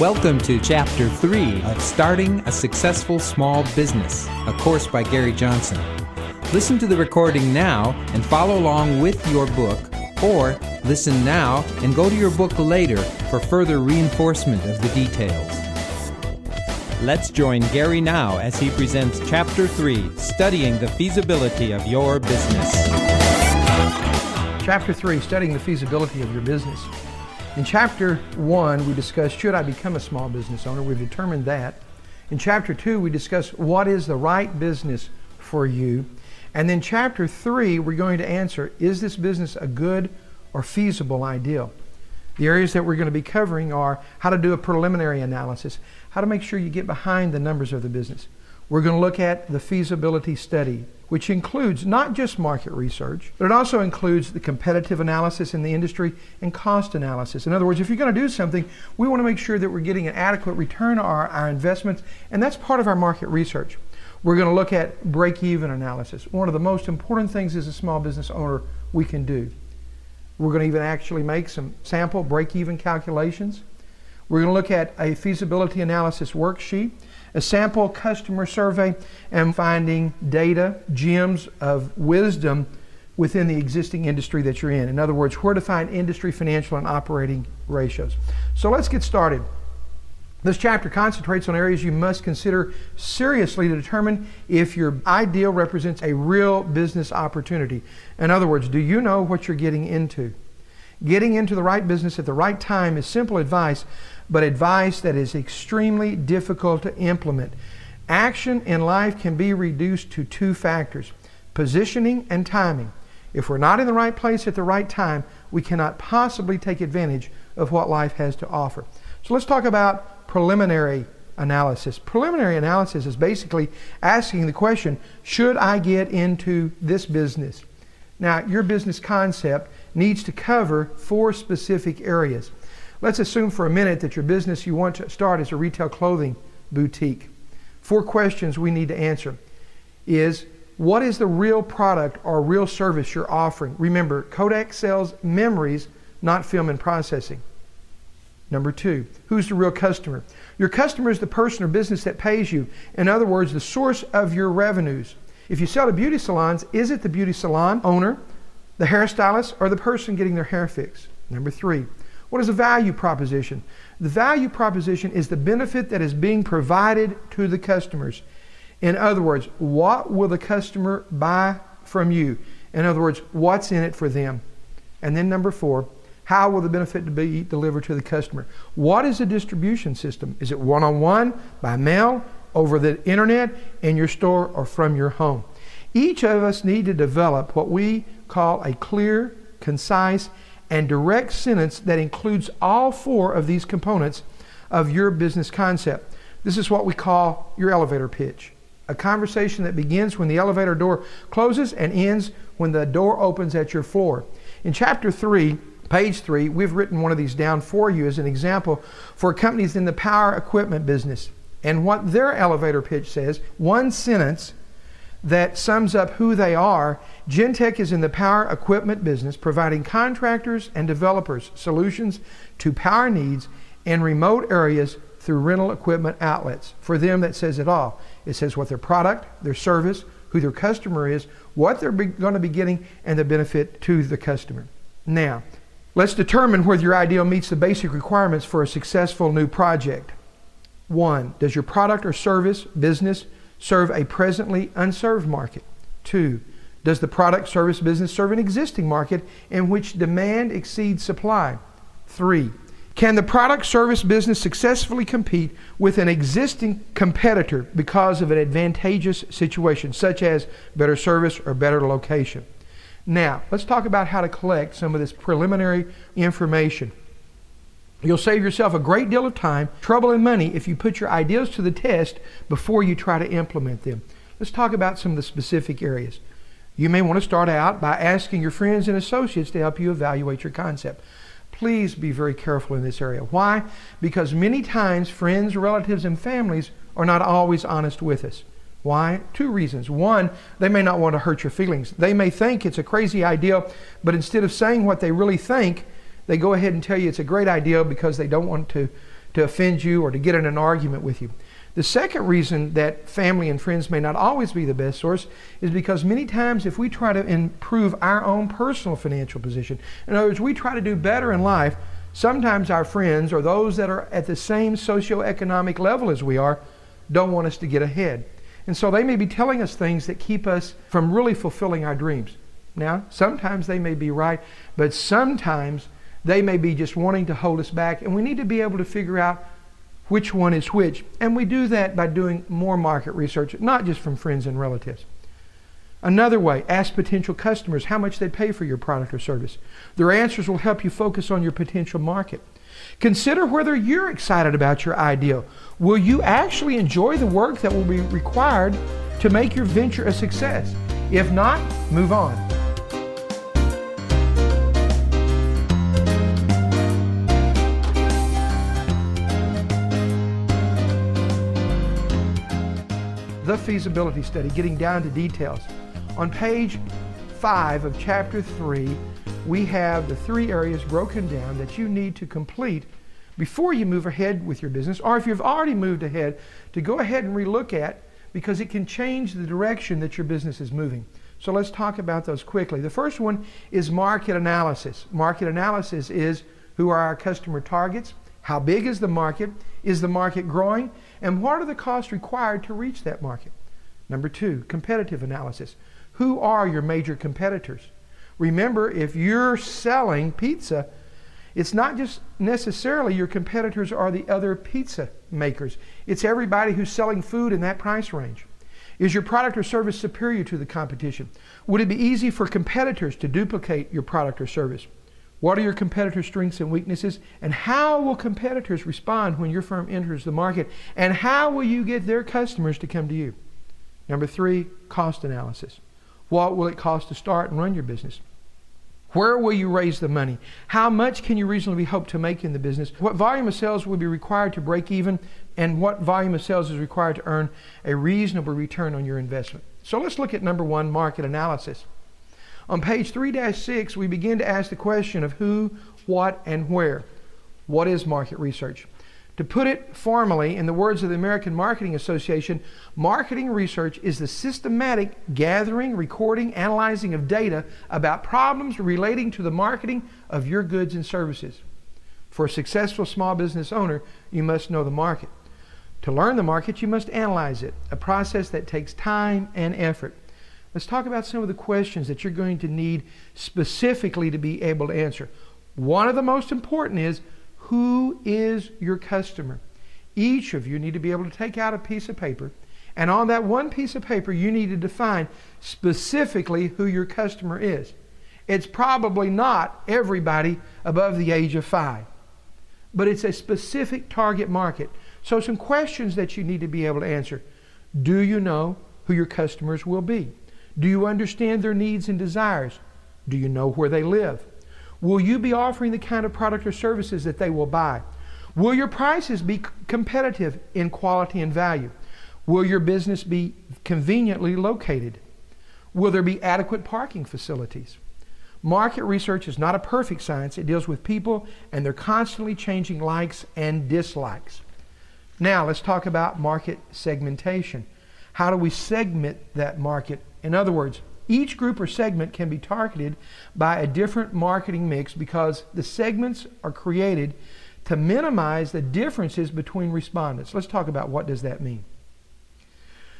Welcome to Chapter 3 of Starting a Successful Small Business, a course by Gary Johnson. Listen to the recording now and follow along with your book, or listen now and go to your book later for further reinforcement of the details. Let's join Gary now as he presents Chapter 3, Studying the Feasibility of Your Business. Chapter 3, Studying the Feasibility of Your Business. In Chapter 1, we discussed, should I become a small business owner? We've determined that. In Chapter 2, we discussed what is the right business for you. And then Chapter 3, we're going to answer, is this business a good or feasible ideal? The areas that we're going to be covering are how to do a preliminary analysis, how to make sure you get behind the numbers of the business. We're going to look at the feasibility study, which includes not just market research, but it also includes the competitive analysis in the industry and cost analysis. In other words, if you're going to do something, we want to make sure that we're getting an adequate return on our investments, and that's part of our market research. We're going to look at break-even analysis, one of the most important things as a small business owner we can do. We're going to even actually make some sample break-even calculations. We're going to look at a feasibility analysis worksheet, a sample customer survey, and finding data, gems of wisdom within the existing industry that you're in. In other words, where to find industry, financial, and operating ratios. So let's get started. This chapter concentrates on areas you must consider seriously to determine if your ideal represents a real business opportunity. In other words, do you know what you're getting into? Getting into the right business at the right time is simple advice, but advice that is extremely difficult to implement. Action in life can be reduced to two factors, positioning and timing. If we're not in the right place at the right time, we cannot possibly take advantage of what life has to offer. So let's talk about preliminary analysis. Preliminary analysis is basically asking the question, should I get into this business? Now, your business concept needs to cover 4 specific areas. Let's assume for a minute that your business you want to start is a retail clothing boutique. 4 questions we need to answer is, what is the real product or real service you're offering? Remember, Kodak sells memories, not film and processing. Number 2, who's the real customer? Your customer is the person or business that pays you. In other words, the source of your revenues. If you sell to beauty salons, is it the beauty salon owner, the hairstylist, or the person getting their hair fixed? Number 3, what is a value proposition? The value proposition is the benefit that is being provided to the customers. In other words, what will the customer buy from you? In other words, what's in it for them? And then number 4, how will the benefit be delivered to the customer? What is the distribution system? Is it one-on-one, by mail, over the internet, in your store, or from your home? Each of us need to develop what we call a clear, concise, and direct sentence that includes all 4 of these components of your business concept. This is what we call your elevator pitch. A conversation that begins when the elevator door closes and ends when the door opens at your floor. In Chapter 3, page 3, we've written one of these down for you as an example for companies in the power equipment business. And what their elevator pitch says, one sentence that sums up who they are. Gentech is in the power equipment business, providing contractors and developers solutions to power needs in remote areas through rental equipment outlets. For them, that says it all. It says what their product, their service, who their customer is, what they're going to be getting, and the benefit to the customer. Now, let's determine whether your ideal meets the basic requirements for a successful new project. 1, does your product or service, business, serve a presently unserved market? 2, does the product, service, business serve an existing market in which demand exceeds supply? 3, can the product, service, business successfully compete with an existing competitor because of an advantageous situation, such as better service or better location? Now, let's talk about how to collect some of this preliminary information. You'll save yourself a great deal of time, trouble, and money if you put your ideas to the test before you try to implement them. Let's talk about some of the specific areas. You may want to start out by asking your friends and associates to help you evaluate your concept. Please be very careful in this area. Why? Because many times friends, relatives, and families are not always honest with us. Why? 2 reasons. 1, they may not want to hurt your feelings. They may think it's a crazy idea, but instead of saying what they really think, they go ahead and tell you it's a great idea because they don't want to to offend you or to get in an argument with you. The second reason that family and friends may not always be the best source is because many times if we try to improve our own personal financial position, in other words, we try to do better in life, sometimes our friends or those that are at the same socioeconomic level as we are don't want us to get ahead. And so they may be telling us things that keep us from really fulfilling our dreams. Now, sometimes they may be right, but sometimes they may be just wanting to hold us back, and we need to be able to figure out which one is which. And we do that by doing more market research, not just from friends and relatives. Another way, ask potential customers how much they pay for your product or service. Their answers will help you focus on your potential market. Consider whether you're excited about your idea. Will you actually enjoy the work that will be required to make your venture a success? If not, move on. The feasibility study, getting down to details. On page 5 of chapter 3, we have the 3 areas broken down that you need to complete before you move ahead with your business, or if you've already moved ahead, to go ahead and relook at, because it can change the direction that your business is moving. So let's talk about those quickly. The first one is market analysis. Market analysis is who are our customer targets, how big is the market growing, and what are the costs required to reach that market. Number 2, competitive analysis. Who are your major competitors? Remember, if you're selling pizza, it's not just necessarily your competitors are the other pizza makers. It's everybody who's selling food in that price range. Is your product or service superior to the competition? Would it be easy for competitors to duplicate your product or service? What are your competitors' strengths and weaknesses? And how will competitors respond when your firm enters the market? And how will you get their customers to come to you? Number 3, cost analysis. What will it cost to start and run your business? Where will you raise the money? How much can you reasonably hope to make in the business? What volume of sales will be required to break even? And what volume of sales is required to earn a reasonable return on your investment? So let's look at number 1, market analysis. On page 3-6, we begin to ask the question of who, what, and where. What is market research? To put it formally, in the words of the American Marketing Association, marketing research is the systematic gathering, recording, analyzing of data about problems relating to the marketing of your goods and services. For a successful small business owner, you must know the market. To learn the market, you must analyze it, a process that takes time and effort. Let's talk about some of the questions that you're going to need specifically to be able to answer. One of the most important is, who is your customer? Each of you need to be able to take out a piece of paper, and on that one piece of paper, you need to define specifically who your customer is. It's probably not everybody above the age of 5, but it's a specific target market. So some questions that you need to be able to answer. Do you know who your customers will be? Do you understand their needs and desires? Do you know where they live? Will you be offering the kind of product or services that they will buy? Will your prices be competitive in quality and value? Will your business be conveniently located? Will there be adequate parking facilities? Market research is not a perfect science. It deals with people and their constantly changing likes and dislikes. Now let's talk about market segmentation. How do we segment that market? In other words, each group or segment can be targeted by a different marketing mix because the segments are created to minimize the differences between respondents. Let's talk about what does that mean.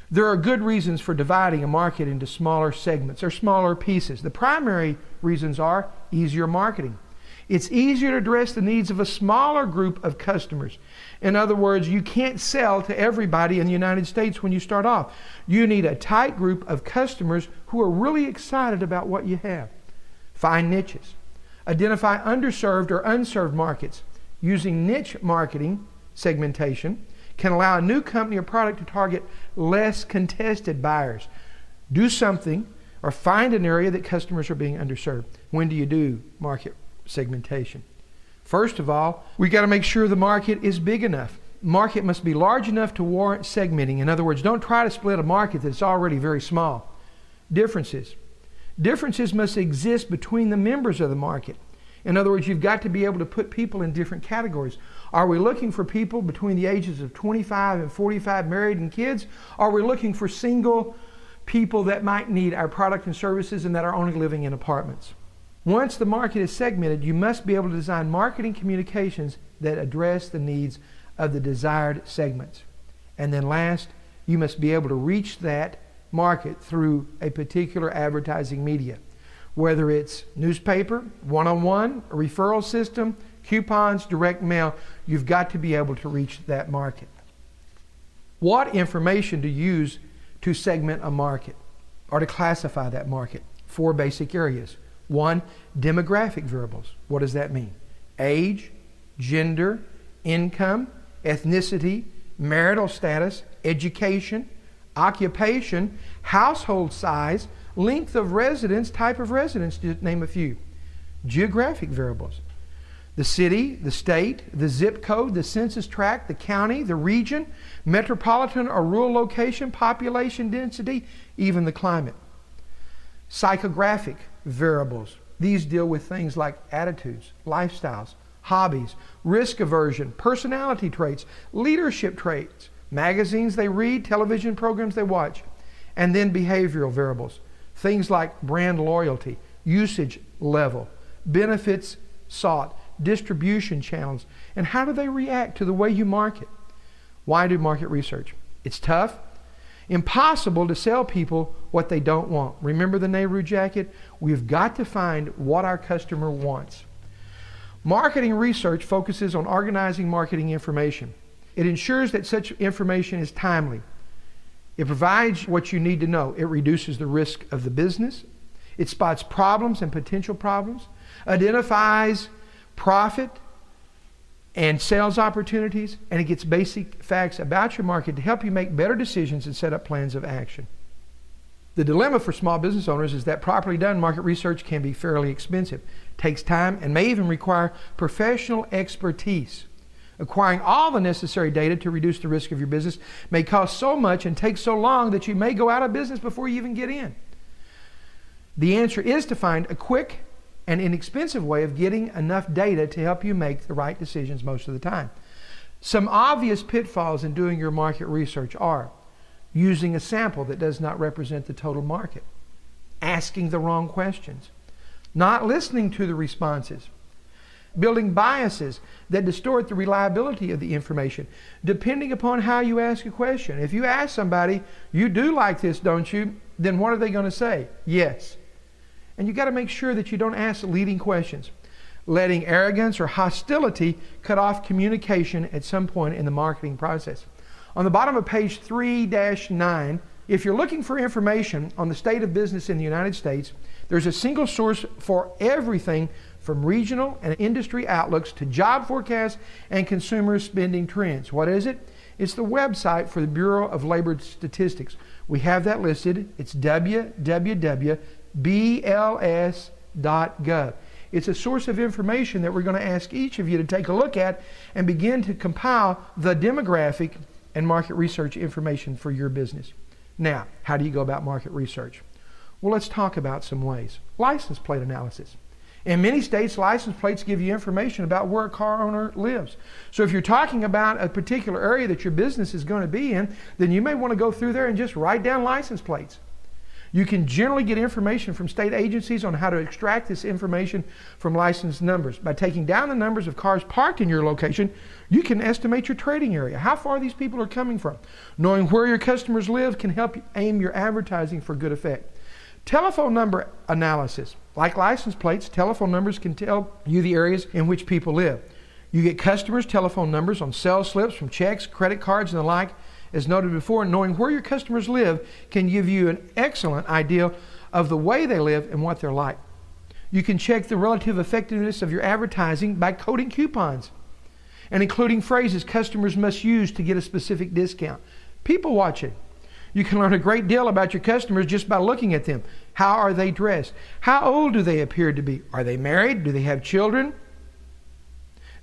There are good reasons for dividing a market into smaller segments or smaller pieces. The primary reasons are easier marketing. It's easier to address the needs of a smaller group of customers. In other words, you can't sell to everybody in the United States when you start off. You need a tight group of customers who are really excited about what you have. Find niches. Identify underserved or unserved markets. Using niche marketing segmentation can allow a new company or product to target less contested buyers. Do something or find an area that customers are being underserved. When do you do market segmentation? First of all, we got to make sure the market is big enough. Market must be large enough to warrant segmenting. In other words, don't try to split a market that's already very small. Differences. Differences must exist between the members of the market. In other words, you've got to be able to put people in different categories. Are we looking for people between the ages of 25 and 45, married and kids? Are we looking for single people that might need our product and services and that are only living in apartments? Once the market is segmented, you must be able to design marketing communications that address the needs of the desired segments. And then last, you must be able to reach that market through a particular advertising media. Whether it's newspaper, one-on-one, a referral system, coupons, direct mail, you've got to be able to reach that market. What information to use to segment a market or to classify that market? 4 basic areas. 1, demographic variables. What does that mean? Age, gender, income, ethnicity, marital status, education, occupation, household size, length of residence, type of residence, to name a few. Geographic variables. The city, the state, the zip code, the census tract, the county, the region, metropolitan or rural location, population density, even the climate. Psychographic variables. These deal with things like attitudes, lifestyles, hobbies, risk aversion, personality traits, leadership traits, magazines they read, television programs they watch, and then behavioral variables. Things like brand loyalty, usage level, benefits sought, distribution channels, and how do they react to the way you market? Why do market research? It's tough. Impossible to sell people what they don't want. Remember the Nehru jacket? We've got to find what our customer wants. Marketing research focuses on organizing marketing information. It ensures that such information is timely. It provides what you need to know. It reduces the risk of the business. It spots problems and potential problems, identifies profit and sales opportunities, and it gets basic facts about your market to help you make better decisions and set up plans of action. The dilemma for small business owners is that properly done market research can be fairly expensive, takes time, and may even require professional expertise. Acquiring all the necessary data to reduce the risk of your business may cost so much and take so long that you may go out of business before you even get in. The answer is to find a quick and inexpensive way of getting enough data to help you make the right decisions most of the time. Some obvious pitfalls in doing your market research are using a sample that does not represent the total market, asking the wrong questions, not listening to the responses, building biases that distort the reliability of the information, depending upon how you ask a question. If you ask somebody, "You do like this, don't you?" then what are they going to say? Yes. And you got to make sure that you don't ask leading questions, letting arrogance or hostility cut off communication at some point in the marketing process. On the bottom of page 3-9, if you're looking for information on the state of business in the United States, there's a single source for everything from regional and industry outlooks to job forecasts and consumer spending trends. What is it? It's the website for the Bureau of Labor Statistics. We have that listed. It's www.bls.gov. It's a source of information that we're going to ask each of you to take a look at and begin to compile the demographic and market research information for your business. Now, how do you go about market research? Well, let's talk about some ways. License plate analysis. In many states, license plates give you information about where a car owner lives. So if you're talking about a particular area that your business is going to be in, then you may want to go through there and just write down license plates. You can generally get information from state agencies on how to extract this information from license numbers. By taking down the numbers of cars parked in your location, you can estimate your trading area, how far these people are coming from. Knowing where your customers live can help you aim your advertising for good effect. Telephone number analysis. Like license plates, telephone numbers can tell you the areas in which people live. You get customers' telephone numbers on sales slips from checks, credit cards, and the like. As noted before, knowing where your customers live can give you an excellent idea of the way they live and what they're like. You can check the relative effectiveness of your advertising by coding coupons and including phrases customers must use to get a specific discount. People watching. You can learn a great deal about your customers just by looking at them. How are they dressed? How old do they appear to be? Are they married? Do they have children?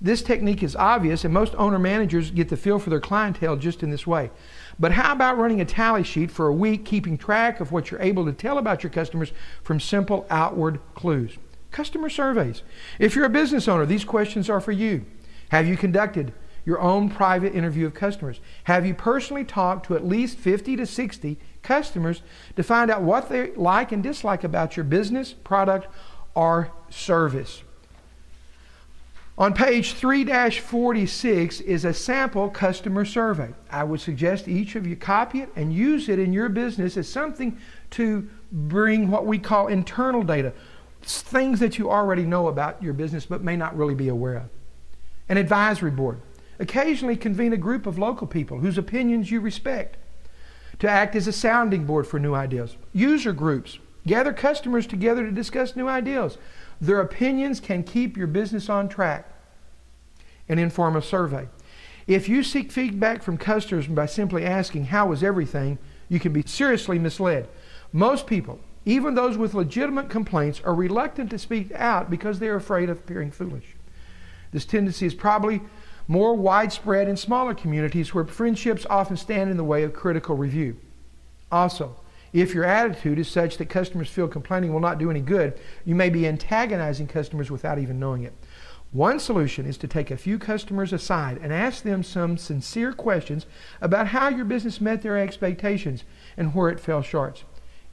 This technique is obvious, and most owner-managers get the feel for their clientele just in this way. But how about running a tally sheet for a week, keeping track of what you're able to tell about your customers from simple outward clues? Customer surveys. If you're a business owner, these questions are for you. Have you conducted your own private interview of customers? Have you personally talked to at least 50 to 60 customers to find out what they like and dislike about your business, product, or service? On page 3-46 is a sample customer survey. I would suggest each of you copy it and use it in your business as something to bring what we call internal data, things that you already know about your business but may not really be aware of. An advisory board. Occasionally convene a group of local people whose opinions you respect to act as a sounding board for new ideas. User groups. Gather customers together to discuss new ideas. Their opinions can keep your business on track. An informal survey. If you seek feedback from customers by simply asking, "How was everything?" you can be seriously misled. Most people, even those with legitimate complaints, are reluctant to speak out because they are afraid of appearing foolish. This tendency is probably more widespread in smaller communities where friendships often stand in the way of critical review. Also, if your attitude is such that customers feel complaining will not do any good, you may be antagonizing customers without even knowing it. One solution is to take a few customers aside and ask them some sincere questions about how your business met their expectations and where it fell short.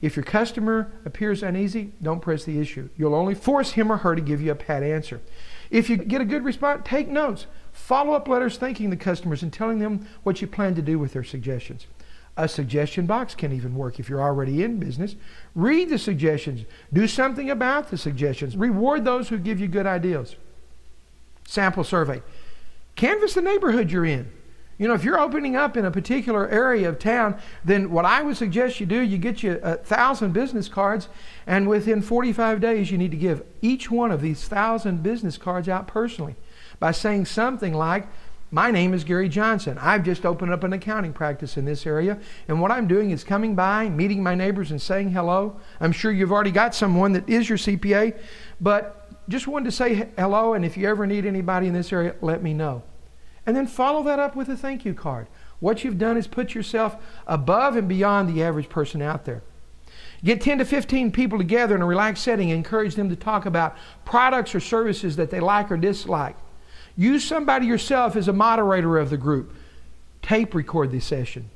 If your customer appears uneasy, don't press the issue. You'll only force him or her to give you a pat answer. If you get a good response, take notes. Follow-up letters thanking the customers and telling them what you plan to do with their suggestions. A suggestion box can even work if you're already in business. Read the suggestions. Do something about the suggestions. Reward those who give you good ideas. Sample survey. Canvass the neighborhood you're in. You know, if you're opening up in a particular area of town, then what I would suggest you do, you get you 1,000 business cards, and within 45 days you need to give each one of these 1,000 business cards out personally by saying something like, "My name is Gary Johnson. I've just opened up an accounting practice in this area, and what I'm doing is coming by, meeting my neighbors and saying hello. I'm sure you've already got someone that is your CPA, but just wanted to say hello, and if you ever need anybody in this area, let me know." And then follow that up with a thank you card. What you've done is put yourself above and beyond the average person out there. Get 10 to 15 people together in a relaxed setting and encourage them to talk about products or services that they like or dislike. Use somebody yourself as a moderator of the group. Tape record the session.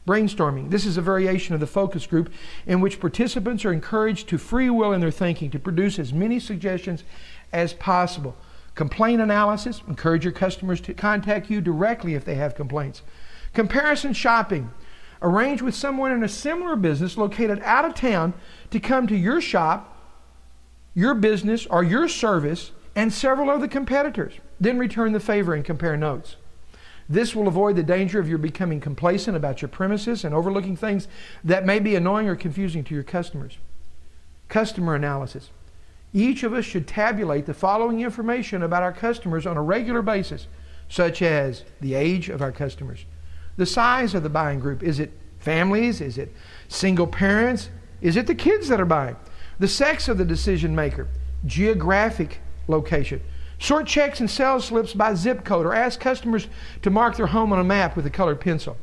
Brainstorming. This is a variation of the focus group in which participants are encouraged to free will in their thinking to produce as many suggestions as possible. Complaint analysis. Encourage your customers to contact you directly if they have complaints. Comparison shopping. Arrange with someone in a similar business located out of town to come to your shop, your business, or your service, and several of the competitors. Then return the favor and compare notes. This will avoid the danger of your becoming complacent about your premises and overlooking things that may be annoying or confusing to your customers. Customer analysis. Each of us should tabulate the following information about our customers on a regular basis, such as the age of our customers, the size of the buying group. Is it families? Is it single parents? Is it the kids that are buying? The sex of the decision maker, geographic location. Sort checks and sales slips by zip code or ask customers to mark their home on a map with a colored pencil.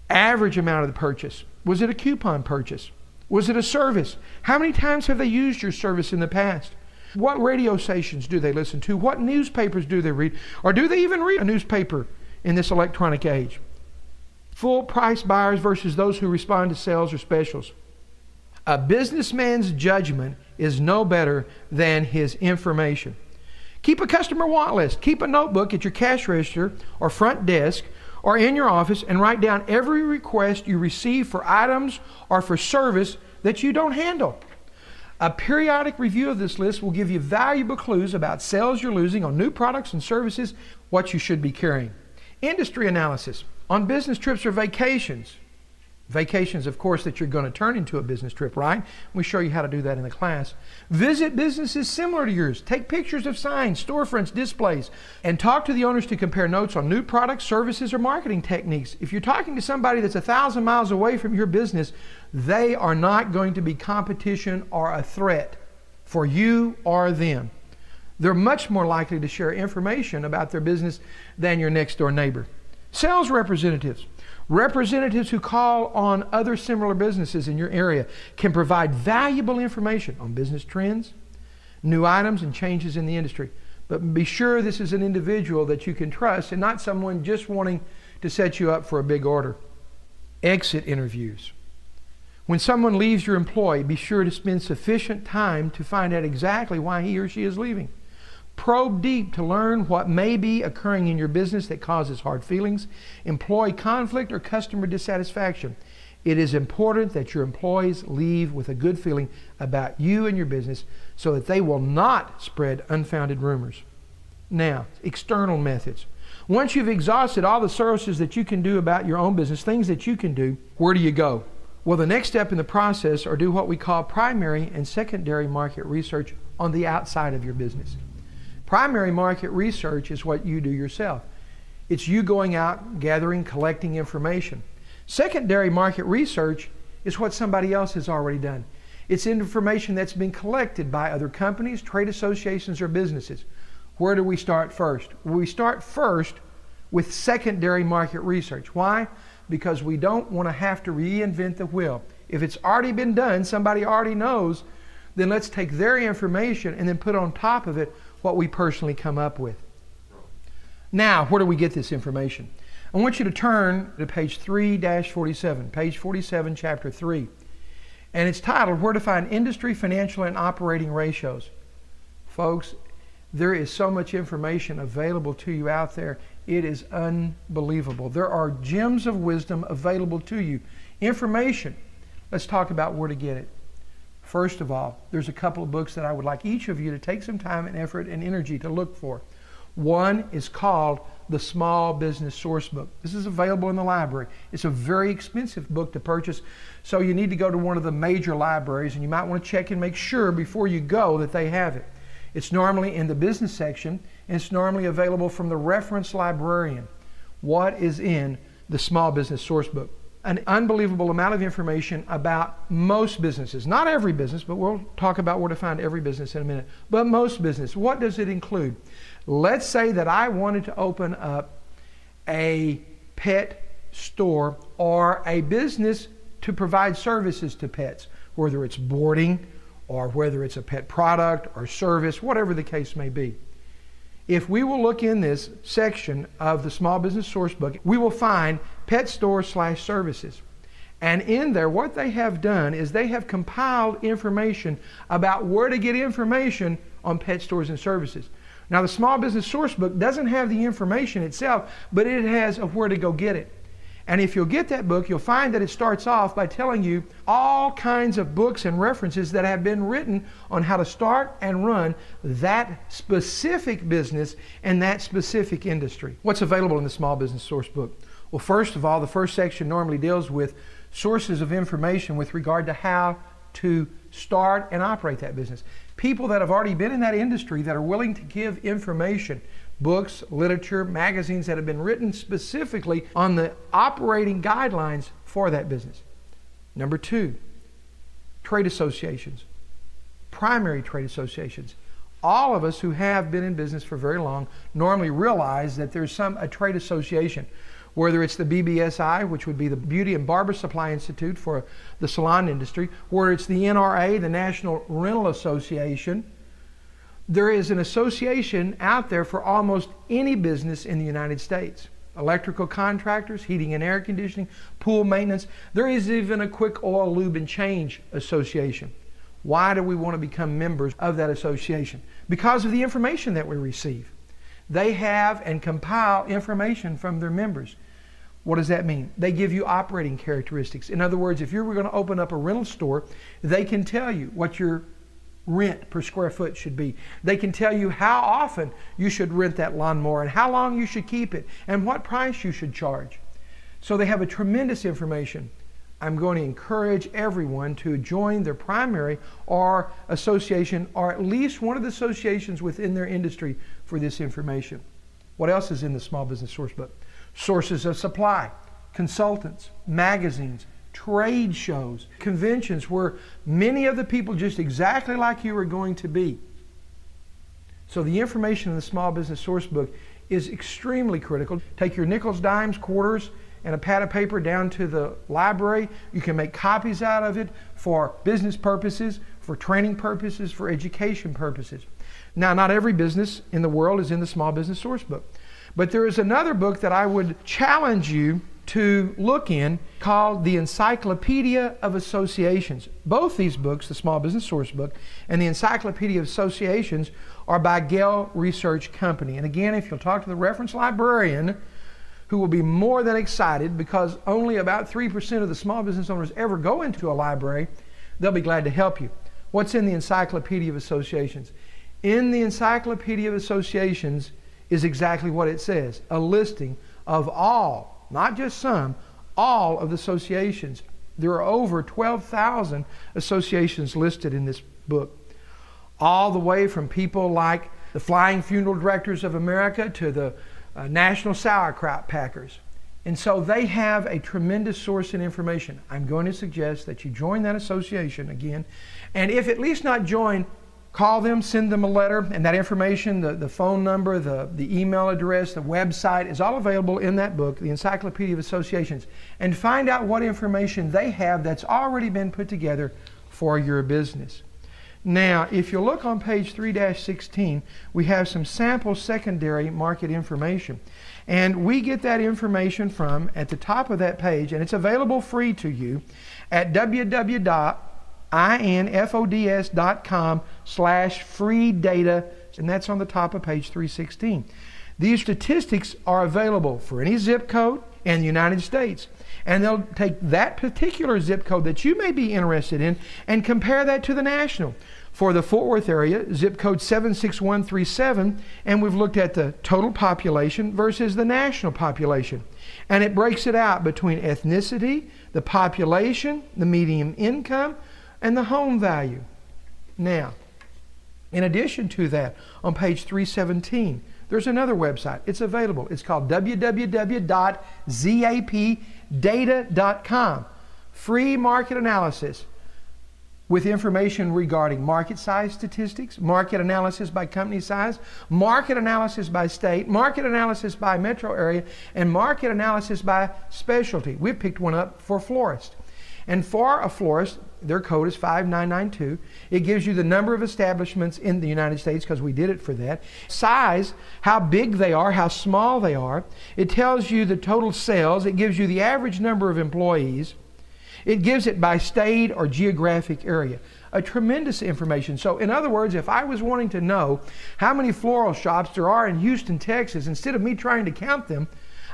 Average amount of the purchase. Was it a coupon purchase? Was it a service? How many times have they used your service in the past? What radio stations do they listen to? What newspapers do they read? Or do they even read a newspaper in this electronic age? Full price buyers versus those who respond to sales or specials. A businessman's judgment is no better than his information. Keep a customer want list. Keep a notebook at your cash register or front desk or in your office and write down every request you receive for items or for service that you don't handle. A periodic review of this list will give you valuable clues about sales you're losing on new products and services, what you should be carrying. Industry analysis on business trips or vacations. Vacations, of course, that you're going to turn into a business trip, right? We show you how to do that in the class. Visit businesses similar to yours. Take pictures of signs, storefronts, displays, and talk to the owners to compare notes on new products, services, or marketing techniques. If you're talking to somebody that's 1,000 miles away from your business, they are not going to be competition or a threat for you or them. They're much more likely to share information about their business than your next door neighbor. Sales representatives. Representatives who call on other similar businesses in your area can provide valuable information on business trends, new items and changes in the industry. But be sure this is an individual that you can trust and not someone just wanting to set you up for a big order. Exit interviews. When someone leaves your employ, be sure to spend sufficient time to find out exactly why he or she is leaving. Probe deep to learn what may be occurring in your business that causes hard feelings, employee conflict, or customer dissatisfaction. It is important that your employees leave with a good feeling about you and your business so that they will not spread unfounded rumors. Now, external methods. Once you've exhausted all the services that you can do about your own business, things that you can do, where do you go? Well, the next step in the process are do what we call primary and secondary market research on the outside of your business. Primary market research is what you do yourself. It's you going out, gathering, collecting information. Secondary market research is what somebody else has already done. It's information that's been collected by other companies, trade associations, or businesses. Where do we start first? We start first with secondary market research. Why? Because we don't want to have to reinvent the wheel. If it's already been done, somebody already knows, then let's take their information and then put on top of it what we personally come up with. Now, where do we get this information? I want you to turn to page 3-47, page 47, chapter 3. And it's titled, Where to Find Industry, Financial, and Operating Ratios. Folks, there is so much information available to you out there. It is unbelievable. There are gems of wisdom available to you. Information. Let's talk about where to get it. First of all, there's a couple of books that I would like each of you to take some time and effort and energy to look for. One is called the Small Business Source Book. This is available in the library. It's a very expensive book to purchase, so you need to go to one of the major libraries, and you might want to check and make sure before you go that they have it. It's normally in the business section, and it's normally available from the reference librarian. What is in the Small Business Source Book? An unbelievable amount of information about most businesses. Not every business, but we'll talk about where to find every business in a minute. But most business. What does it include? Let's say that I wanted to open up a pet store or a business to provide services to pets, whether it's boarding or whether it's a pet product or service, whatever the case may be. If we will look in this section of the Small Business Source Book, we will find pet store/services. And in there, what they have done is they have compiled information about where to get information on pet stores and services. Now, the Small Business Source Book doesn't have the information itself, but it has of where to go get it. And if you'll get that book, you'll find that it starts off by telling you all kinds of books and references that have been written on how to start and run that specific business and that specific industry. What's available in the Small Business Source Book? Well, first of all, the first section normally deals with sources of information with regard to how to start and operate that business. People that have already been in that industry that are willing to give information, books, literature, magazines that have been written specifically on the operating guidelines for that business. Number two, trade associations, primary trade associations. All of us who have been in business for very long normally realize that there's a trade association, whether it's the BBSI, which would be the Beauty and Barber Supply Institute for the salon industry, whether it's the NRA, the National Rental Association. There is an association out there for almost any business in the United States. Electrical contractors, heating and air conditioning, pool maintenance. There is even a quick oil, lube, and change association. Why do we want to become members of that association? Because of the information that we receive. They have and compile information from their members. What does that mean? They give you operating characteristics. In other words, if you were going to open up a rental store, they can tell you what your rent per square foot should be. They can tell you how often you should rent that lawnmower and how long you should keep it and what price you should charge. So they have a tremendous information. I'm going to encourage everyone to join their primary or association or at least one of the associations within their industry for this information. What else is in the Small Business Source Book? Sources of supply, consultants, magazines, trade shows, conventions where many of the people just exactly like you are going to be. So the information in the Small Business Source Book is extremely critical. Take your nickels, dimes, quarters, and a pad of paper down to the library. You can make copies out of it for business purposes, for training purposes, for education purposes. Now, not every business in the world is in the Small Business Sourcebook, but there is another book that I would challenge you to look in called the Encyclopedia of Associations. Both these books, the Small Business Sourcebook and the Encyclopedia of Associations, are by Gale Research Company. And again, if you'll talk to the reference librarian, who will be more than excited because only about 3% of the small business owners ever go into a library, they'll be glad to help you. What's in the Encyclopedia of Associations? In the Encyclopedia of Associations is exactly what it says, a listing of all, not just some, all of the associations. There are over 12,000 associations listed in this book, all the way from people like the Flying Funeral Directors of America to the National Sauerkraut Packers. And so they have a tremendous source of information. I'm going to suggest that you join that association again, and if at least not join, call them, send them a letter, and that information, the phone number, the email address, the website is all available in that book, the Encyclopedia of Associations, and find out what information they have that's already been put together for your business. Now, if you look on page 3-16, we have some sample secondary market information. And we get that information from, at the top of that page, and it's available free to you at www.infods.com/free data, and that's on the top of page 316. These statistics are available for any zip code in the United States. And they'll take that particular zip code that you may be interested in and compare that to the national. For the Fort Worth area, zip code 76137, and we've looked at the total population versus the national population. And it breaks it out between ethnicity, the population, the median income, and the home value. Now, in addition to that, on page 317, there's another website. It's available. It's called www.zapdata.com. Free market analysis with information regarding market size statistics, market analysis by company size, market analysis by state, market analysis by metro area, and market analysis by specialty. We picked one up for florist. And for a florist, their code is 5992. It gives you the number of establishments in the United States, because we did it for that. Size, how big they are, how small they are. It tells you the total sales. It gives you the average number of employees. It gives it by state or geographic area. A tremendous information. So in other words, if I was wanting to know how many floral shops there are in Houston, Texas, instead of me trying to count them,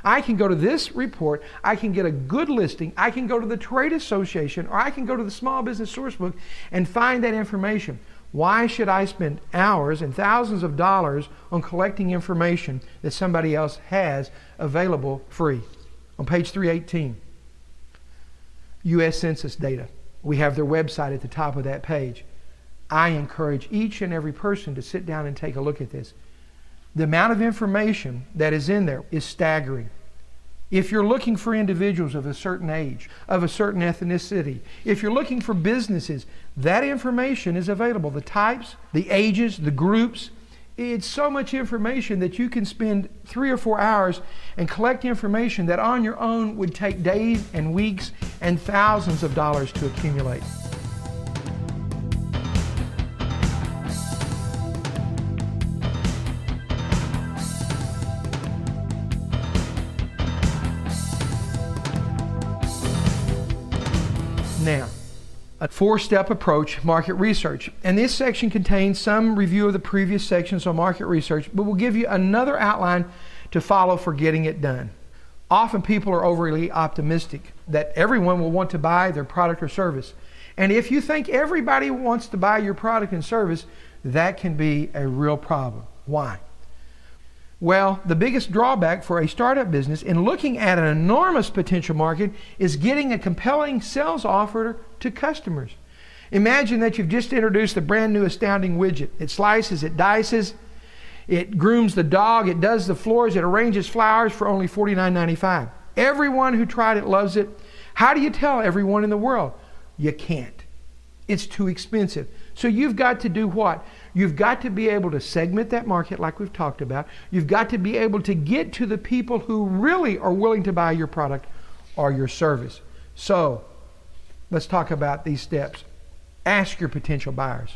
I can go to this report, I can get a good listing, I can go to the trade association, or I can go to the Small Business Sourcebook and find that information. Why should I spend hours and thousands of dollars on collecting information that somebody else has available free? On page 318, U.S. Census data. We have their website at the top of that page. I encourage each and every person to sit down and take a look at this. The amount of information that is in there is staggering. If you're looking for individuals of a certain age, of a certain ethnicity, if you're looking for businesses, that information is available. The types, the ages, the groups. It's so much information that you can spend 3 or 4 hours and collect information that on your own would take days and weeks and thousands of dollars to accumulate. Now, a 4-step approach, market research. And this section contains some review of the previous sections on market research, but will give you another outline to follow for getting it done. Often people are overly optimistic that everyone will want to buy their product or service. And if you think everybody wants to buy your product and service, that can be a real problem. Why? Well, the biggest drawback for a startup business in looking at an enormous potential market is getting a compelling sales offer to customers. Imagine that you've just introduced a brand new astounding widget. It slices, it dices, it grooms the dog, it does the floors, it arranges flowers for only $49.95. Everyone who tried it loves it. How do you tell everyone in the world? You can't. It's too expensive. So you've got to do what? You've got to be able to segment that market like we've talked about. You've got to be able to get to the people who really are willing to buy your product or your service. So let's talk about these steps. Ask your potential buyers.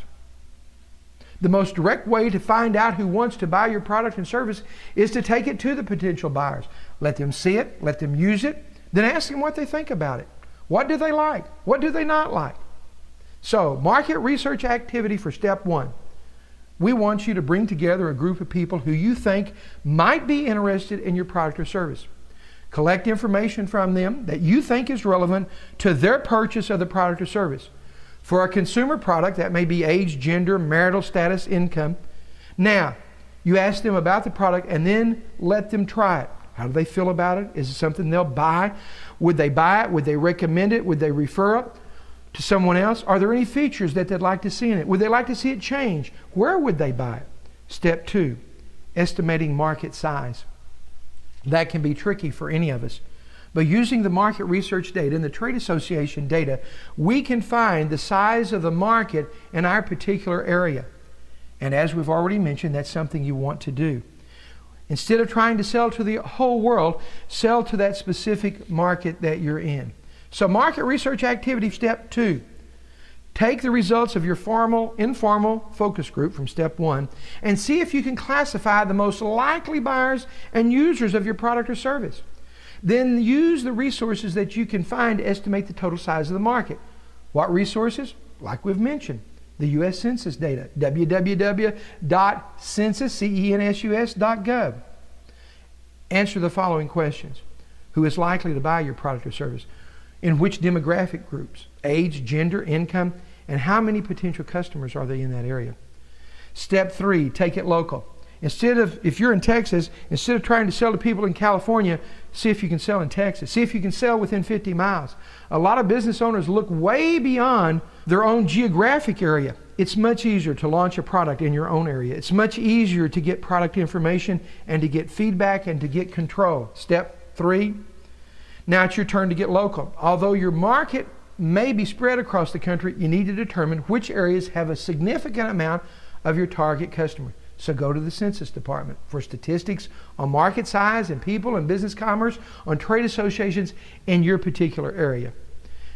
The most direct way to find out who wants to buy your product and service is to take it to the potential buyers. Let them see it, let them use it, then ask them what they think about it. What do they like? What do they not like? So, market research activity for step 1. We want you to bring together a group of people who you think might be interested in your product or service. Collect information from them that you think is relevant to their purchase of the product or service. For a consumer product, that may be age, gender, marital status, income. Now, you ask them about the product and then let them try it. How do they feel about it? Is it something they'll buy? Would they buy it? Would they recommend it? Would they refer it to someone else? Are there any features that they'd like to see in it? Would they like to see it change? Where would they buy it? Step 2, estimating market size. That can be tricky for any of us. But using the market research data and the trade association data, we can find the size of the market in our particular area. And as we've already mentioned, that's something you want to do. Instead of trying to sell to the whole world, sell to that specific market that you're in. So market research activity, step 2. Take the results of your informal focus group from step 1 and see if you can classify the most likely buyers and users of your product or service. Then use the resources that you can find to estimate the total size of the market. What resources? Like we've mentioned, the U.S. Census data, www.census.gov. Answer the following questions. Who is likely to buy your product or service? In which demographic groups? Age, gender, income, and how many potential customers are they in that area? Step 3, take it local. If you're in Texas, instead of trying to sell to people in California, see if you can sell in Texas. See if you can sell within 50 miles. A lot of business owners look way beyond their own geographic area. It's much easier to launch a product in your own area. It's much easier to get product information and to get feedback and to get control. Step 3, now it's your turn to get local. Although your market may be spread across the country, you need to determine which areas have a significant amount of your target customer. So go to the Census Department for statistics on market size and people and business commerce, on trade associations in your particular area.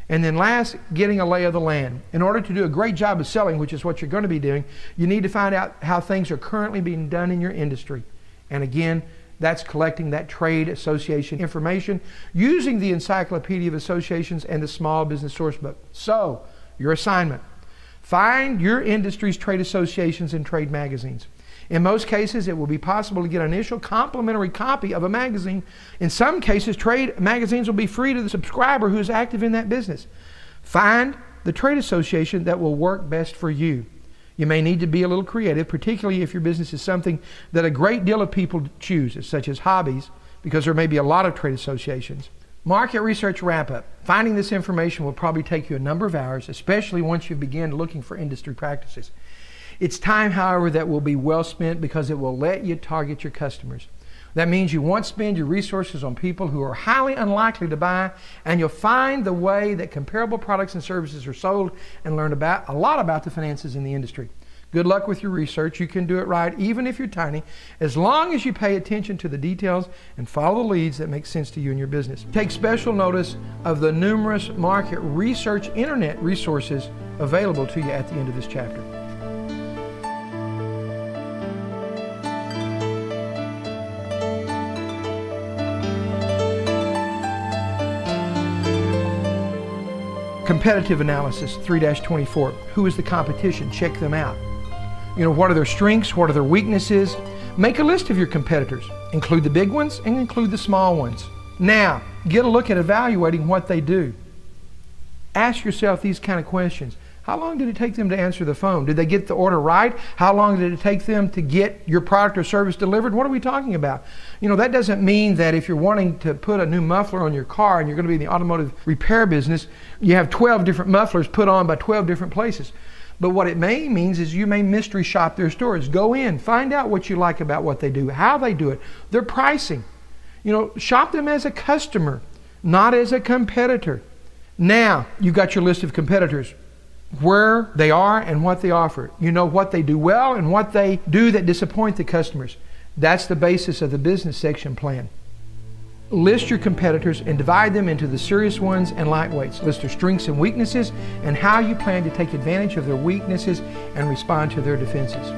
And then last, getting a lay of the land. In order to do a great job of selling, which is what you're going to be doing, you need to find out how things are currently being done in your industry. And again, that's collecting that trade association information using the Encyclopedia of Associations and the Small Business Sourcebook. So, your assignment. Find your industry's trade associations and trade magazines. In most cases, it will be possible to get an initial complimentary copy of a magazine. In some cases, trade magazines will be free to the subscriber who is active in that business. Find the trade association that will work best for you. You may need to be a little creative, particularly if your business is something that a great deal of people choose, such as hobbies, because there may be a lot of trade associations. Market research wrap-up. Finding this information will probably take you a number of hours, especially once you begin looking for industry practices. It's time, however, that will be well spent because it will let you target your customers. That means you won't spend your resources on people who are highly unlikely to buy, and you'll find the way that comparable products and services are sold and learn a lot about the finances in the industry. Good luck with your research. You can do it right, even if you're tiny, as long as you pay attention to the details and follow the leads that make sense to you and your business. Take special notice of the numerous market research internet resources available to you at the end of this chapter. Competitive analysis, 3-24. Who is the competition? Check them out. What are their strengths? What are their weaknesses? Make a list of your competitors. Include the big ones and include the small ones. Now, get a look at evaluating what they do. Ask yourself these kind of questions. How long did it take them to answer the phone? Did they get the order right? How long did it take them to get your product or service delivered? What are we talking about? That doesn't mean that if you're wanting to put a new muffler on your car and you're going to be in the automotive repair business, you have 12 different mufflers put on by 12 different places. But what it means is you may mystery shop their stores. Go in, find out what you like about what they do, how they do it, their pricing. Shop them as a customer, not as a competitor. Now, you've got your list of competitors, where they are and what they offer. You know what they do well and what they do that disappoint the customers. That's the basis of the business section plan. List your competitors and divide them into the serious ones and lightweights. List their strengths and weaknesses and how you plan to take advantage of their weaknesses and respond to their defenses.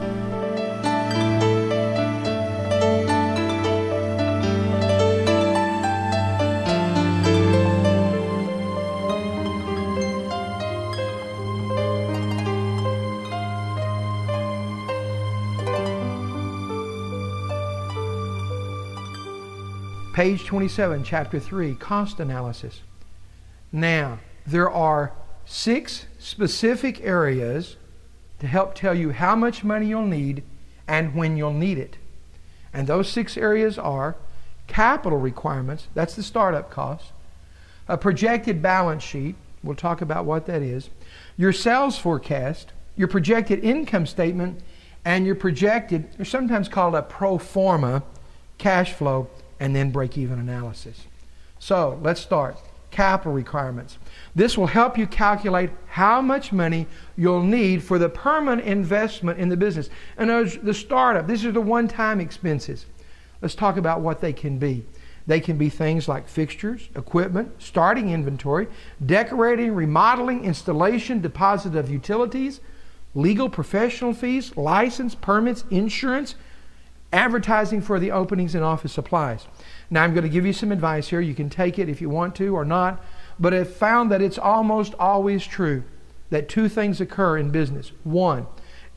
Page 27, Chapter 3, Cost Analysis. Now, there are 6 specific areas to help tell you how much money you'll need and when you'll need it. And those 6 areas are capital requirements, that's the startup cost, a projected balance sheet, we'll talk about what that is, your sales forecast, your projected income statement, and your projected, or sometimes called a pro forma, cash flow, and then break-even analysis. So let's start. Capital requirements. This will help you calculate how much money you'll need for the permanent investment in the business. And the startup, these are the one-time expenses. Let's talk about what they can be. They can be things like fixtures, equipment, starting inventory, decorating, remodeling, installation, deposit of utilities, legal professional fees, license, permits, insurance, advertising for the openings and office supplies. Now I'm going to give you some advice here. You can take it if you want to or not, but I've found that it's almost always true that 2 things occur in business. 1,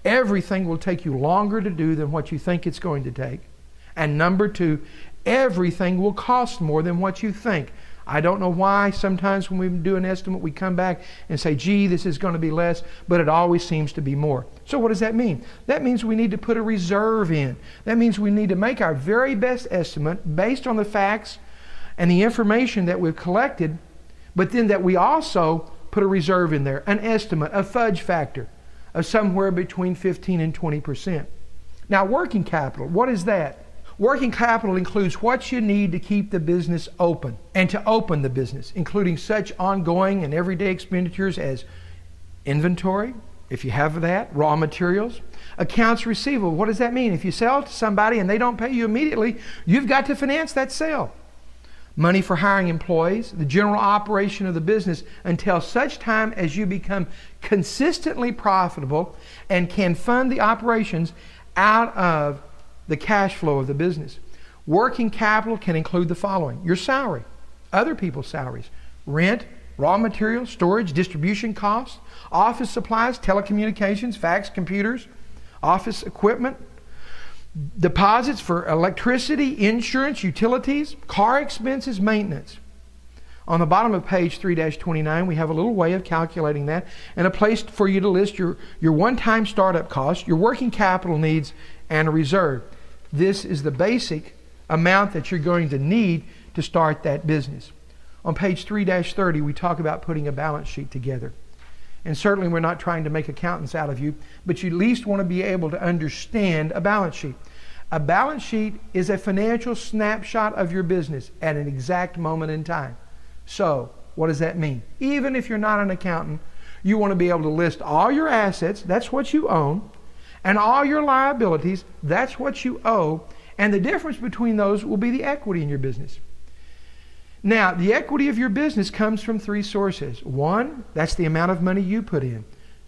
everything will take you longer to do than what you think it's going to take. And number 2, everything will cost more than what you think. I don't know why sometimes when we do an estimate we come back and say, gee, this is going to be less, but it always seems to be more. So what does that mean? That means we need to put a reserve in. That means we need to make our very best estimate based on the facts and the information that we've collected, but then that we also put a reserve in there, an estimate, a fudge factor of somewhere between 15 and 20%. Now working capital, what is that? Working capital includes what you need to keep the business open and to open the business, including such ongoing and everyday expenditures as inventory, if you have that, raw materials, accounts receivable. What does that mean? If you sell to somebody and they don't pay you immediately, you've got to finance that sale. Money for hiring employees, the general operation of the business until such time as you become consistently profitable and can fund the operations out of the cash flow of the business. Working capital can include the following: your salary, other people's salaries, rent, raw materials, storage, distribution costs, office supplies, telecommunications, fax, computers, office equipment, deposits for electricity, insurance, utilities, car expenses, maintenance. On the bottom of page 3-29, we have a little way of calculating that and a place for you to list your one-time startup costs, your working capital needs, and a reserve. This is the basic amount that you're going to need to start that business. On page 3-30, we talk about putting a balance sheet together. And certainly we're not trying to make accountants out of you, but you at least want to be able to understand a balance sheet. A balance sheet is a financial snapshot of your business at an exact moment in time. So, what does that mean? Even if you're not an accountant, you want to be able to list all your assets, that's what you own, and all your liabilities, that's what you owe, and the difference between those will be the equity in your business. Now, the equity of your business comes from 3 sources. 1, that's the amount of money you put in.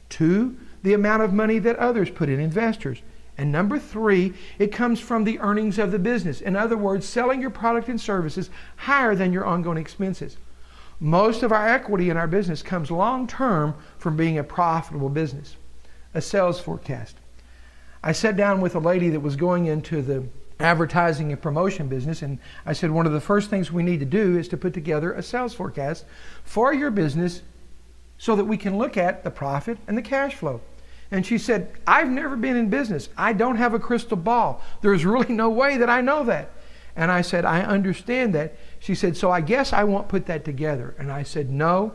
2, the amount of money that others put in, investors. And number 3, it comes from the earnings of the business. In other words, selling your product and services higher than your ongoing expenses. Most of our equity in our business comes long-term from being a profitable business. A sales forecast. I sat down with a lady that was going into the advertising and promotion business, and I said, one of the first things we need to do is to put together a sales forecast for your business so that we can look at the profit and the cash flow. And she said, I've never been in business. I don't have a crystal ball. There's really no way that I know that. And I said, I understand that. She said, so I guess I won't put that together. And I said, no,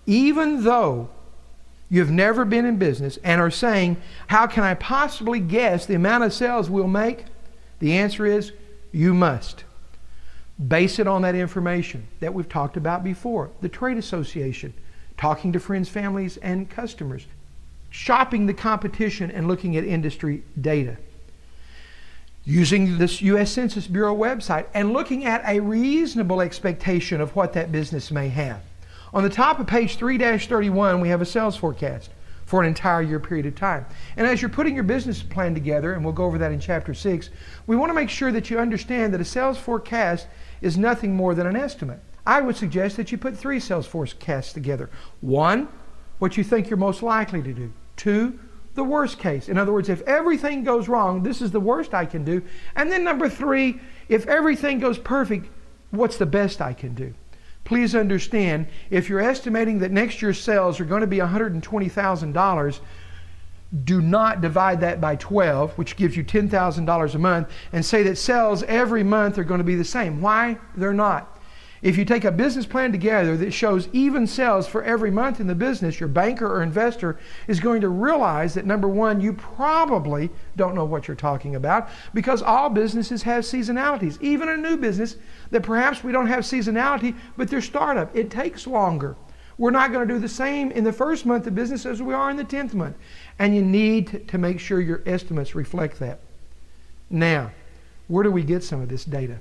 even though you've never been in business and are saying, how can I possibly guess the amount of sales we'll make? The answer is, you must. Base it on that information that we've talked about before. The trade association, talking to friends, families, and customers, shopping the competition and looking at industry data. using this U.S. Census Bureau website and looking at a reasonable expectation of what that business may have. On the top of page 3-31, we have a sales forecast for an entire year period of time. And as you're putting your business plan together, and we'll go over that in chapter 6, we want to make sure that you understand that a sales forecast is nothing more than an estimate. I would suggest that you put 3 sales forecasts together. 1, what you think you're most likely to do. 2, the worst case. In other words, if everything goes wrong, this is the worst I can do. And then number 3, if everything goes perfect, what's the best I can do? Please understand, if you're estimating that next year's sales are going to be $120,000, do not divide that by 12, which gives you $10,000 a month, and say that sales every month are going to be the same. Why? They're not. If you take a business plan together that shows even sales for every month in the business, your banker or investor is going to realize that, number one, you probably don't know what you're talking about, because all businesses have seasonalities. Even a new business that perhaps we don't have seasonality, but they're startup. It takes longer. We're not going to do the same in the first month of business as we are in the 10th month. And you need to make sure your estimates reflect that. Now, where do we get some of this data?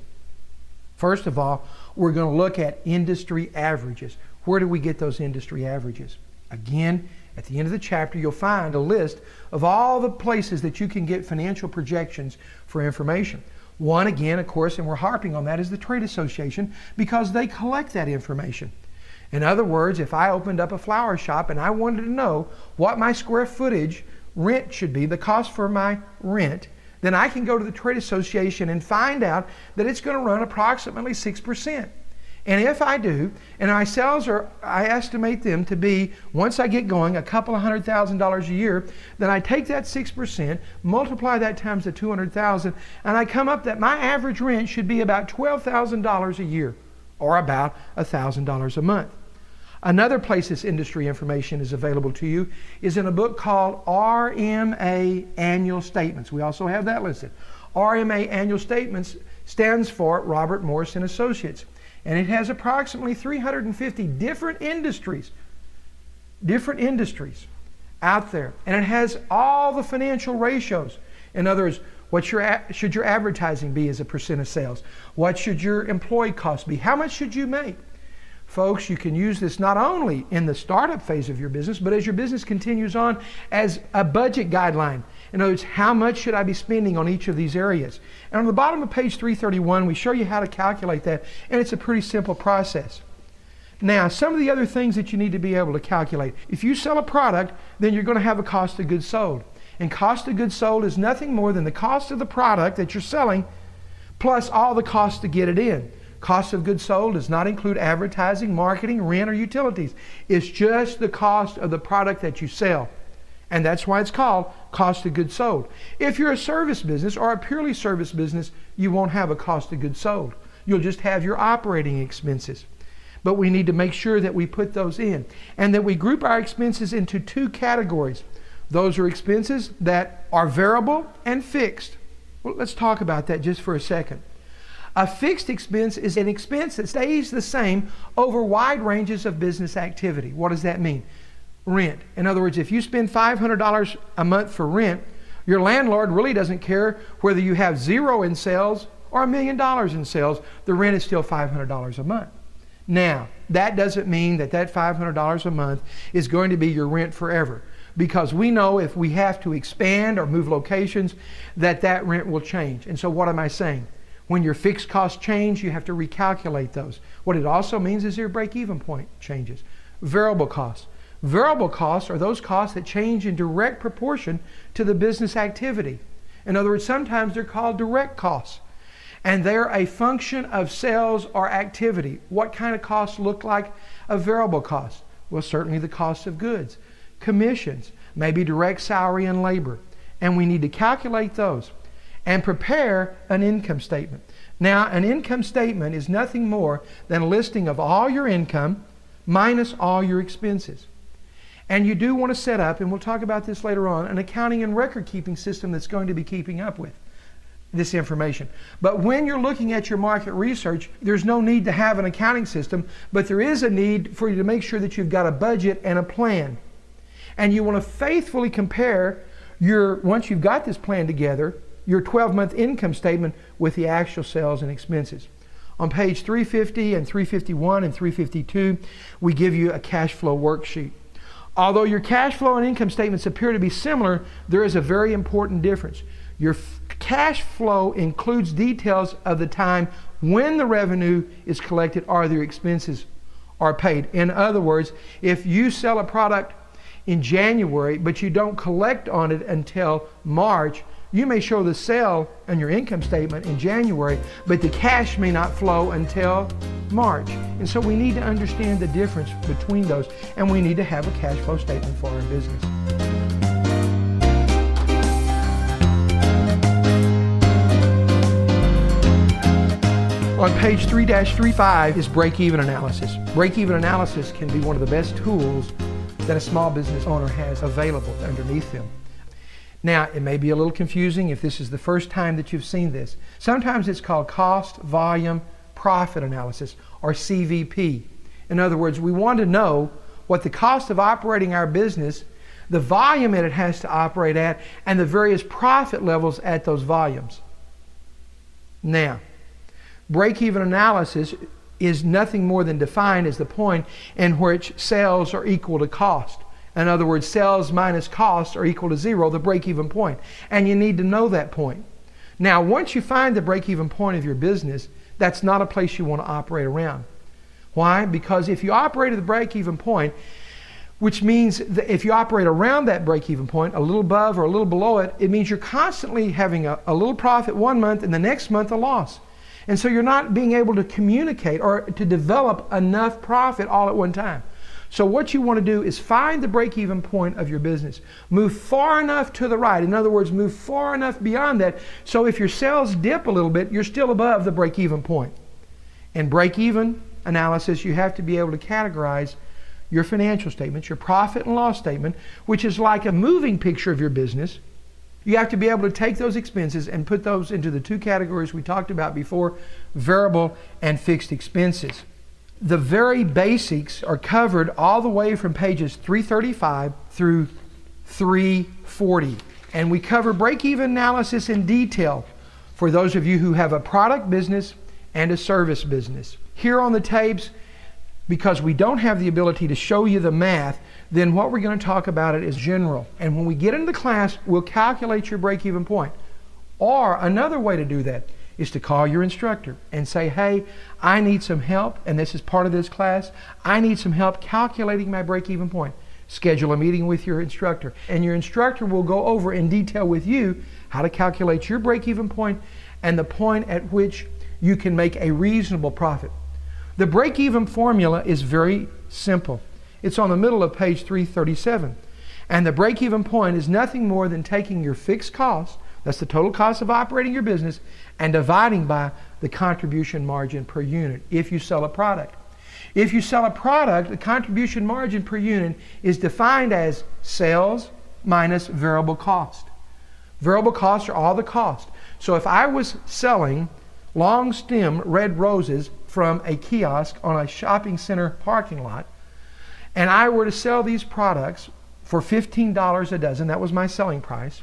First of all, we're going to look at industry averages. Where do we get those industry averages? Again, at the end of the chapter, you'll find a list of all the places that you can get financial projections for information. One, again, of course, and we're harping on that, is the trade association, because they collect that information. In other words, if I opened up a flower shop and I wanted to know what my square footage rent should be, the cost for my rent, then I can go to the trade association and find out that it's going to run approximately 6%. And if I do, and my sales I estimate them to be, once I get going, a couple of $100,000 a year, then I take that 6%, multiply that times the $200,000, and I come up that my average rent should be about $12,000 a year, or about $1,000 a month. Another place this industry information is available to you is in a book called RMA Annual Statements. We also have that listed. RMA Annual Statements stands for Robert Morris and Associates. And it has approximately 350 different industries out there. And it has all the financial ratios. In other words, what should your advertising be as a percent of sales? What should your employee cost be? How much should you make? Folks, you can use this not only in the startup phase of your business, but as your business continues on as a budget guideline. In other words, how much should I be spending on each of these areas? And on the bottom of page 331, we show you how to calculate that, and it's a pretty simple process. Now, some of the other things that you need to be able to calculate. If you sell a product, then you're going to have a cost of goods sold. And cost of goods sold is nothing more than the cost of the product that you're selling plus all the costs to get it in. Cost of goods sold does not include advertising, marketing, rent, or utilities. It's just the cost of the product that you sell. And that's why it's called cost of goods sold. If you're a service business or a purely service business, you won't have a cost of goods sold. You'll just have your operating expenses. But we need to make sure that we put those in and that we group our expenses into 2 categories. Those are expenses that are variable and fixed. Well, let's talk about that just for a second. A fixed expense is an expense that stays the same over wide ranges of business activity. What does that mean? Rent. In other words, if you spend $500 a month for rent, your landlord really doesn't care whether you have 0 in sales or $1 million in sales. The rent is still $500 a month. Now, that doesn't mean that $500 a month is going to be your rent forever, because we know if we have to expand or move locations, that rent will change. And so what am I saying? When your fixed costs change, you have to recalculate those. What it also means is your break-even point changes. Variable costs. Variable costs are those costs that change in direct proportion to the business activity. In other words, sometimes they're called direct costs. And they're a function of sales or activity. What kind of costs look like a variable cost? Well, certainly the cost of goods. Commissions, maybe direct salary and labor. And we need to calculate those and prepare an income statement. Now, an income statement is nothing more than a listing of all your income minus all your expenses. And you do want to set up, and we'll talk about this later on, an accounting and record-keeping system that's going to be keeping up with this information. But when you're looking at your market research, there's no need to have an accounting system, but there is a need for you to make sure that you've got a budget and a plan. And you want to faithfully compare once you've got this plan together, your 12-month income statement with the actual sales and expenses. On page 350 and 351 and 352, we give you a cash flow worksheet. Although your cash flow and income statements appear to be similar, there is a very important difference. Your cash flow includes details of the time when the revenue is collected or the expenses are paid. In other words, if you sell a product in January, but you don't collect on it until March, you may show the sale on your income statement in January, but the cash may not flow until March. And so we need to understand the difference between those, and we need to have a cash flow statement for our business. On page 3-35 is break-even analysis. Break-even analysis can be one of the best tools that a small business owner has available underneath them. Now, it may be a little confusing if this is the first time that you've seen this. Sometimes it's called cost, volume, profit analysis, or CVP. In other words, we want to know what the cost of operating our business, the volume that it has to operate at, and the various profit levels at those volumes. Now, break-even analysis is nothing more than defined as the point in which sales are equal to cost. In other words, sales minus costs are equal to zero, the break-even point. And you need to know that point. Now, once you find the break-even point of your business, that's not a place you want to operate around. Why? Because if you operate at the break-even point, which means that if you operate around that break-even point, a little above or a little below it, it means you're constantly having a little profit one month and the next month a loss. And so you're not being able to communicate or to develop enough profit all at one time. So what you want to do is find the break-even point of your business. Move far enough to the right. In other words, move far enough beyond that so if your sales dip a little bit, you're still above the break-even point. In break-even analysis, you have to be able to categorize your financial statements, your profit and loss statement, which is like a moving picture of your business. You have to be able to take those expenses and put those into the two categories we talked about before, variable and fixed expenses. The very basics are covered all the way from pages 335 through 340. And we cover break-even analysis in detail for those of you who have a product business and a service business. Here on the tapes, because we don't have the ability to show you the math, then what we're going to talk about it is general. And when we get into the class, we'll calculate your break-even point. Or another way to do that is to call your instructor and say, hey, I need some help, and this is part of this class. I need some help calculating my break-even point. Schedule a meeting with your instructor, and your instructor will go over in detail with you how to calculate your break-even point and the point at which you can make a reasonable profit. The break-even formula is very simple. It's on the middle of page 337. And the break-even point is nothing more than taking your fixed cost, that's the total cost of operating your business, and dividing by the contribution margin per unit if you sell a product. If you sell a product, the contribution margin per unit is defined as sales minus variable cost. Variable costs are all the cost. So if I was selling long stem red roses from a kiosk on a shopping center parking lot, and I were to sell these products for $15 a dozen, that was my selling price,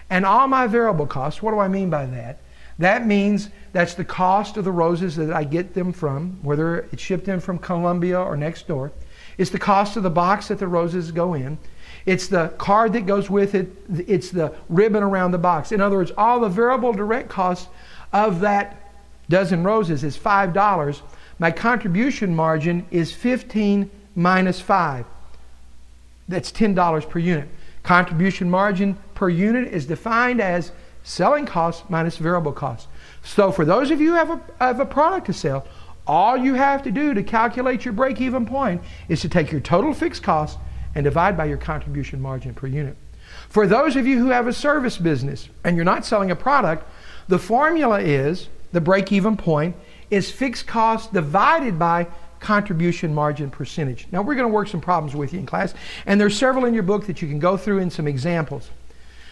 and all my variable costs, what do I mean by that? That means that's the cost of the roses that I get them from, whether it's shipped in from Colombia or next door. It's the cost of the box that the roses go in. It's the card that goes with it. It's the ribbon around the box. In other words, all the variable direct costs of that dozen roses is $5. My contribution margin is 15 minus 5. That's $10 per unit. Contribution margin per unit is defined as selling costs minus variable costs. So for those of you who have a product to sell, all you have to do to calculate your break-even point is to take your total fixed cost and divide by your contribution margin per unit. For those of you who have a service business and you're not selling a product, the formula is, the break-even point is fixed cost divided by contribution margin percentage. Now we're going to work some problems with you in class, and there's several in your book that you can go through in some examples.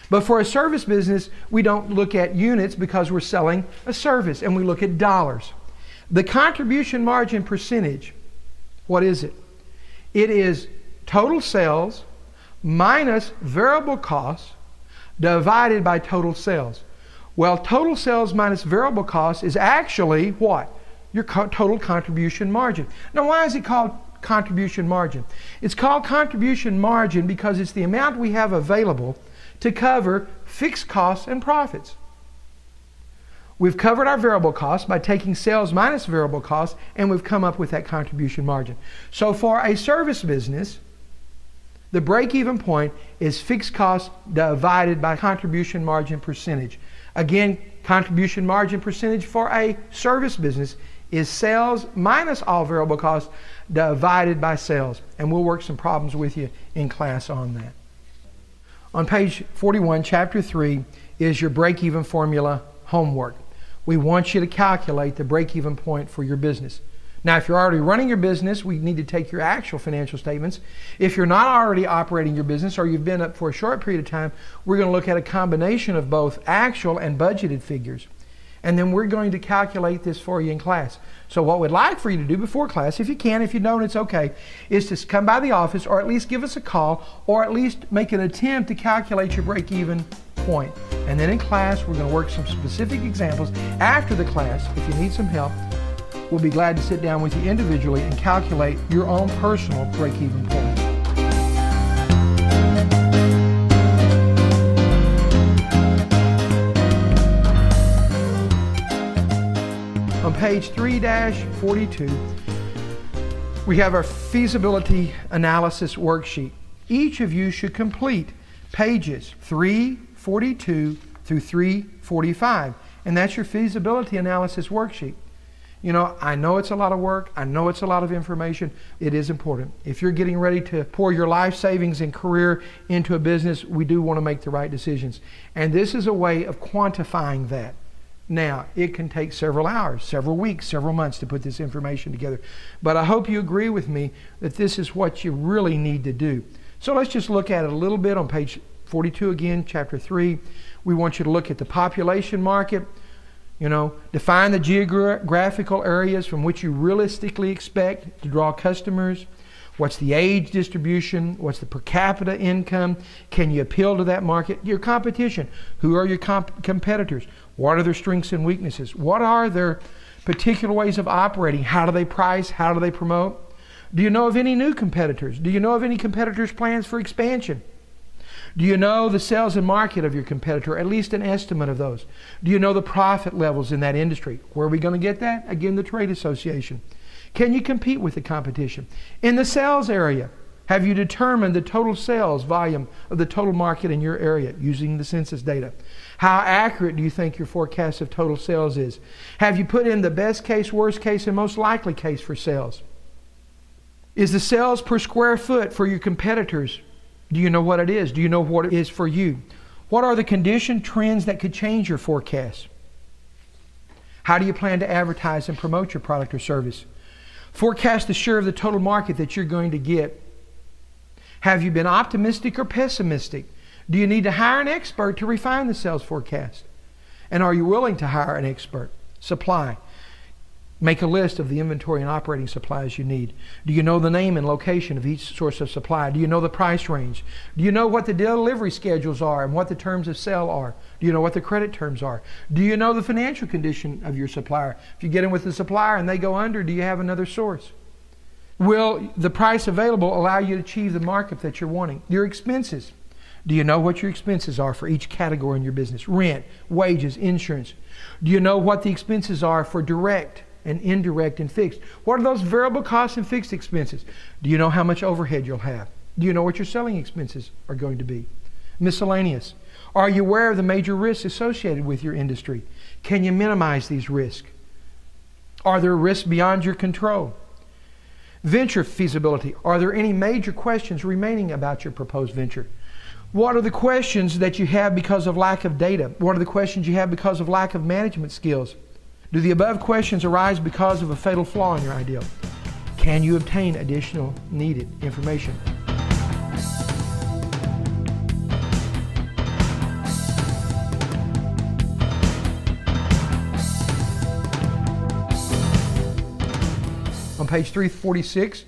But for a service business, we don't look at units because we're selling a service, and we look at dollars. The contribution margin percentage, what is it? It is total sales minus variable costs divided by total sales. Well, total sales minus variable cost is actually what? Your total contribution margin. Now, why is it called contribution margin? It's called contribution margin because it's the amount we have available to cover fixed costs and profits. We've covered our variable costs by taking sales minus variable costs, and we've come up with that contribution margin. So for a service business, the break-even point is fixed costs divided by contribution margin percentage. Again, contribution margin percentage for a service business is sales minus all variable costs divided by sales. And we'll work some problems with you in class on that. On page 41, chapter 3, is your break-even formula homework. We want you to calculate the break-even point for your business. Now, if you're already running your business, we need to take your actual financial statements. If you're not already operating your business or you've been up for a short period of time, we're going to look at a combination of both actual and budgeted figures. And then we're going to calculate this for you in class. So what we'd like for you to do before class, if you can, if you don't, it's okay, is to come by the office or at least give us a call or at least make an attempt to calculate your break-even point. And then in class, we're going to work some specific examples. After the class, if you need some help, we'll be glad to sit down with you individually and calculate your own personal break-even point. On page 3-42, we have our feasibility analysis worksheet. Each of you should complete pages 342 through 345, and that's your feasibility analysis worksheet. You know, I know it's a lot of work. I know it's a lot of information. It is important. If you're getting ready to pour your life savings and career into a business, we do want to make the right decisions. And this is a way of quantifying that. Now, it can take several hours, several weeks, several months to put this information together. But I hope you agree with me that this is what you really need to do. So let's just look at it a little bit on page 42 again, chapter 3. We want you to look at the population market. You know, define the geographical areas from which you realistically expect to draw customers. What's the age distribution? What's the per capita income? Can you appeal to that market? Your competition. Who are your competitors? What are their strengths and weaknesses? What are their particular ways of operating? How do they price? How do they promote? Do you know of any new competitors? Do you know of any competitors' plans for expansion? Do you know the sales and market of your competitor, at least an estimate of those? Do you know the profit levels in that industry? Where are we going to get that? Again, the trade association. Can you compete with the competition? In the sales area, have you determined the total sales volume of the total market in your area using the census data? How accurate do you think your forecast of total sales is? Have you put in the best case, worst case, and most likely case for sales? Is the sales per square foot for your competitors? Do you know what it is? Do you know what it is for you? What are the condition trends that could change your forecast? How do you plan to advertise and promote your product or service? Forecast the share of the total market that you're going to get. Have you been optimistic or pessimistic? Do you need to hire an expert to refine the sales forecast? And are you willing to hire an expert? Supply. Make a list of the inventory and operating supplies you need. Do you know the name and location of each source of supply? Do you know the price range? Do you know what the delivery schedules are and what the terms of sale are? Do you know what the credit terms are? Do you know the financial condition of your supplier? If you get in with the supplier and they go under, do you have another source? Will the price available allow you to achieve the markup that you're wanting? Your expenses. Do you know what your expenses are for each category in your business? Rent, wages, insurance. Do you know what the expenses are for direct and indirect and fixed? What are those variable costs and fixed expenses? Do you know how much overhead you'll have? Do you know what your selling expenses are going to be? Miscellaneous. Are you aware of the major risks associated with your industry? Can you minimize these risks? Are there risks beyond your control? Venture feasibility. Are there any major questions remaining about your proposed venture? What are the questions that you have because of lack of data? What are the questions you have because of lack of management skills? Do the above questions arise because of a fatal flaw in your idea? Can you obtain additional needed information? On page 346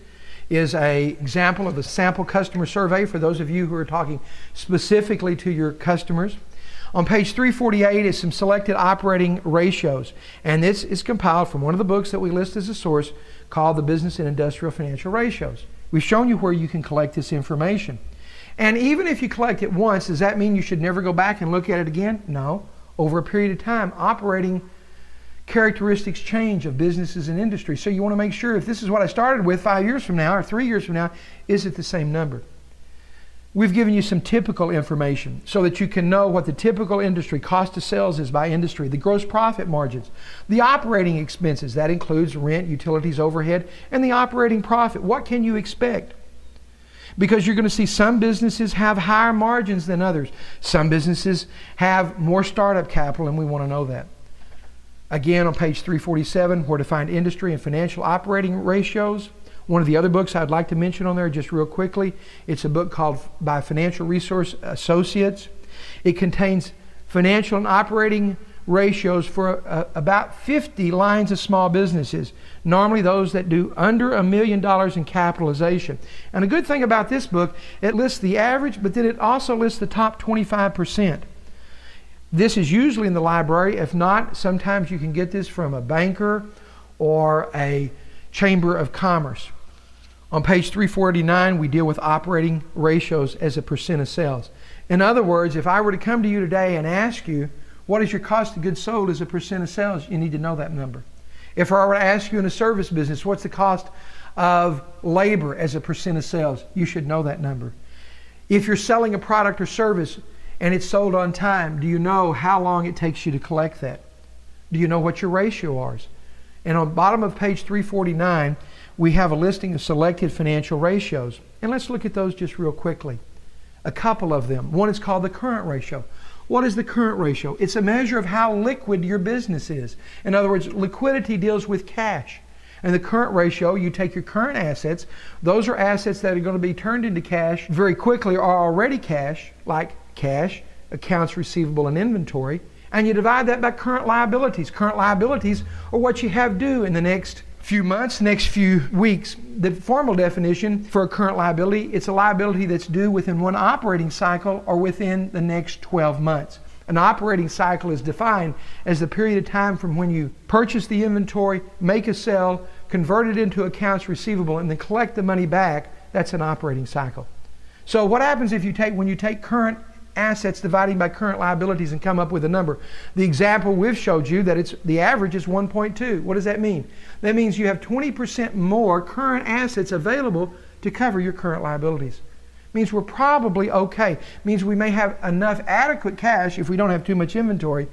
is an example of a sample customer survey for those of you who are talking specifically to your customers. On page 348 is some selected operating ratios. And this is compiled from one of the books that we list as a source called the Business and Industrial Financial Ratios. We've shown you where you can collect this information. And even if you collect it once, does that mean you should never go back and look at it again? No. Over a period of time, operating characteristics change of businesses and industries. So you want to make sure if this is what I started with 5 years from now or 3 years from now, is it the same number? We've given you some typical information so that you can know what the typical industry cost of sales is by industry, the gross profit margins, the operating expenses, that includes rent, utilities, overhead, and the operating profit. What can you expect? Because you're going to see some businesses have higher margins than others. Some businesses have more startup capital, and we want to know that. Again, on page 347, where to find industry and financial operating ratios. One of the other books I'd like to mention on there just real quickly, it's a book called by Financial Resource Associates. It contains financial and operating ratios for about 50 lines of small businesses, normally those that do under $1 million in capitalization. And a good thing about this book, it lists the average, but then it also lists the top 25%. This is usually in the library. If not, sometimes you can get this from a banker or a Chamber of Commerce. On page 349, we deal with operating ratios as a percent of sales. In other words, if I were to come to you today and ask you, what is your cost of goods sold as a percent of sales? You need to know that number. If I were to ask you in a service business, what's the cost of labor as a percent of sales? You should know that number. If you're selling a product or service and it's sold on time, do you know how long it takes you to collect that? Do you know what your ratio is? And on the bottom of page 349, we have a listing of selected financial ratios. And let's look at those just real quickly. A couple of them. One is called the current ratio. What is the current ratio? It's a measure of how liquid your business is. In other words, liquidity deals with cash. And the current ratio, you take your current assets, those are assets that are going to be turned into cash very quickly or are already cash, like cash, accounts receivable, and inventory, and you divide that by current liabilities. Current liabilities are what you have due in the next few months, next few weeks. The formal definition for a current liability, it's a liability that's due within one operating cycle or within the next 12 months. An operating cycle is defined as the period of time from when you purchase the inventory, make a sale, convert it into accounts receivable, and then collect the money back. That's an operating cycle. So what happens if when you take current assets dividing by current liabilities and come up with a number? The example we've showed you that the average is 1.2. What does that mean? That means you have 20% more current assets available to cover your current liabilities. Means we're probably okay. Means we may have enough adequate cash if we don't have too much inventory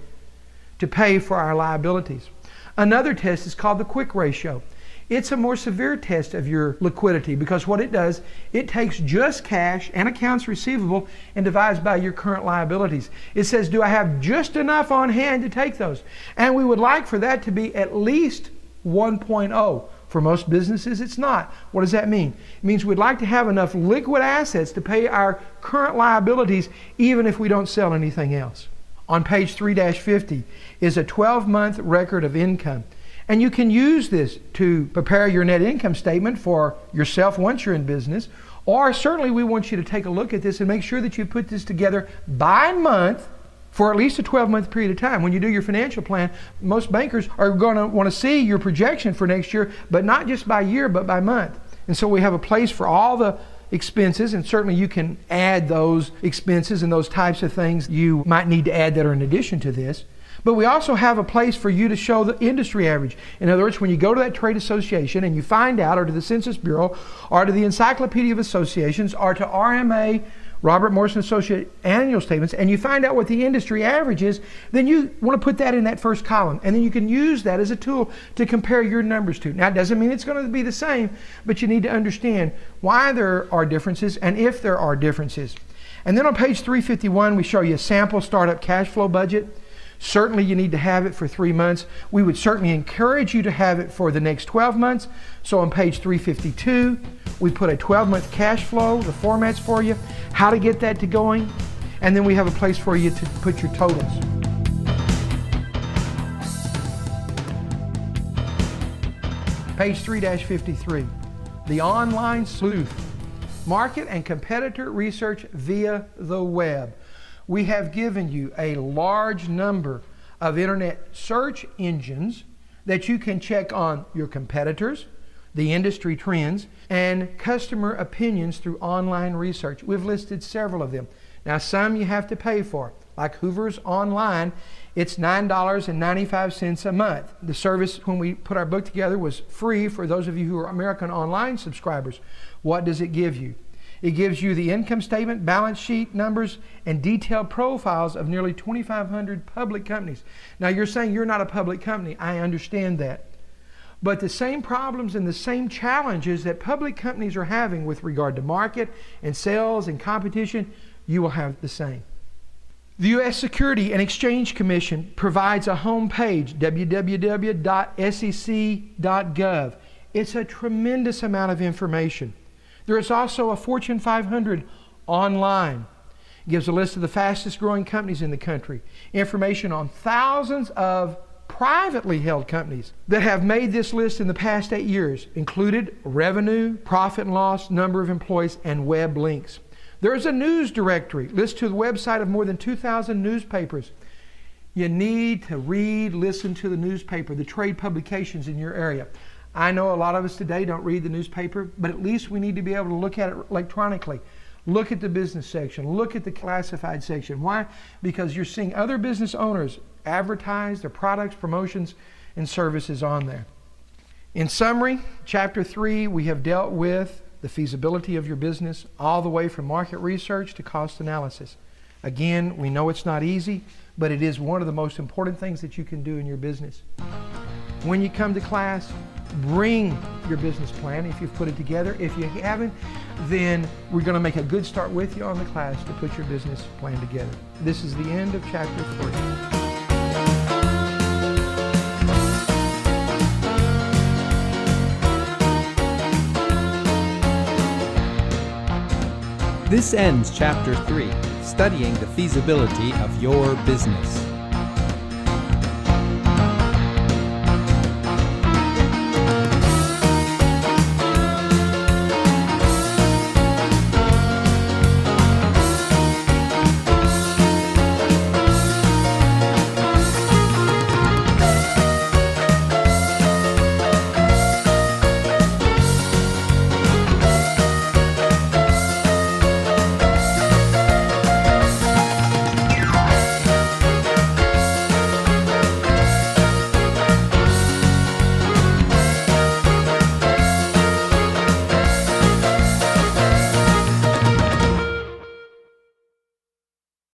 to pay for our liabilities. Another test is called the quick ratio. It's a more severe test of your liquidity because what it does, it takes just cash and accounts receivable and divides by your current liabilities. It says, do I have just enough on hand to take those? And we would like for that to be at least 1.0. For most businesses, it's not. What does that mean? It means we'd like to have enough liquid assets to pay our current liabilities even if we don't sell anything else. On page 3-50 is a 12-month record of income. And you can use this to prepare your net income statement for yourself once you're in business. Or certainly we want you to take a look at this and make sure that you put this together by month for at least a 12-month period of time. When you do your financial plan, most bankers are going to want to see your projection for next year, but not just by year, but by month. And so we have a place for all the expenses, and certainly you can add those expenses and those types of things you might need to add that are in addition to this. But we also have a place for you to show the industry average. In other words, when you go to that trade association and you find out, or to the Census Bureau, or to the Encyclopedia of Associations, or to RMA, Robert Morrison Associate annual statements, and you find out what the industry average is, then you want to put that in that first column. And then you can use that as a tool to compare your numbers to. Now, it doesn't mean it's going to be the same, but you need to understand why there are differences and if there are differences. And then on page 351, we show you a sample startup cash flow budget. Certainly you need to have it for 3 months. We would certainly encourage you to have it for the next 12 months. So on page 352, we put a 12-month cash flow, the formats for you, how to get that to going, and then we have a place for you to put your totals. Page 3-53, the online sleuth, market and competitor research via the web. we have given you a large number of internet search engines that you can check on your competitors, the industry trends, and customer opinions through online research. We've listed several of them. Now, some you have to pay for, like Hoover's Online. It's $9.95 a month. The service, when we put our book together, was free for those of you who are American Online subscribers. What does it give you? It gives you the income statement, balance sheet numbers, and detailed profiles of nearly 2,500 public companies. Now, you're saying you're not a public company. I understand that. But the same problems and the same challenges that public companies are having with regard to market and sales and competition, you will have the same. The U.S. Security and Exchange Commission provides a home page, www.sec.gov. It's a tremendous amount of information. There is also a Fortune 500 online. It gives a list of the fastest growing companies in the country, information on thousands of privately held companies that have made this list in the past 8 years, included revenue, profit and loss, number of employees, and web links. There's a news directory, lists to the website of more than 2,000 newspapers. You need to read, listen to the newspaper, the trade publications in your area. I know a lot of us today don't read the newspaper, but at least we need to be able to look at it electronically. Look at the business section, look at the classified section. Why? Because you're seeing other business owners advertise their products, promotions, and services on there. In summary, Chapter 3, we have dealt with the feasibility of your business all the way from market research to cost analysis. Again, we know it's not easy, but it is one of the most important things that you can do in your business. When you come to class, bring your business plan if you've put it together. If you haven't, then we're going to make a good start with you on the class to put your business plan together. This is the end of Chapter 3. This ends Chapter 3, studying the feasibility of your business.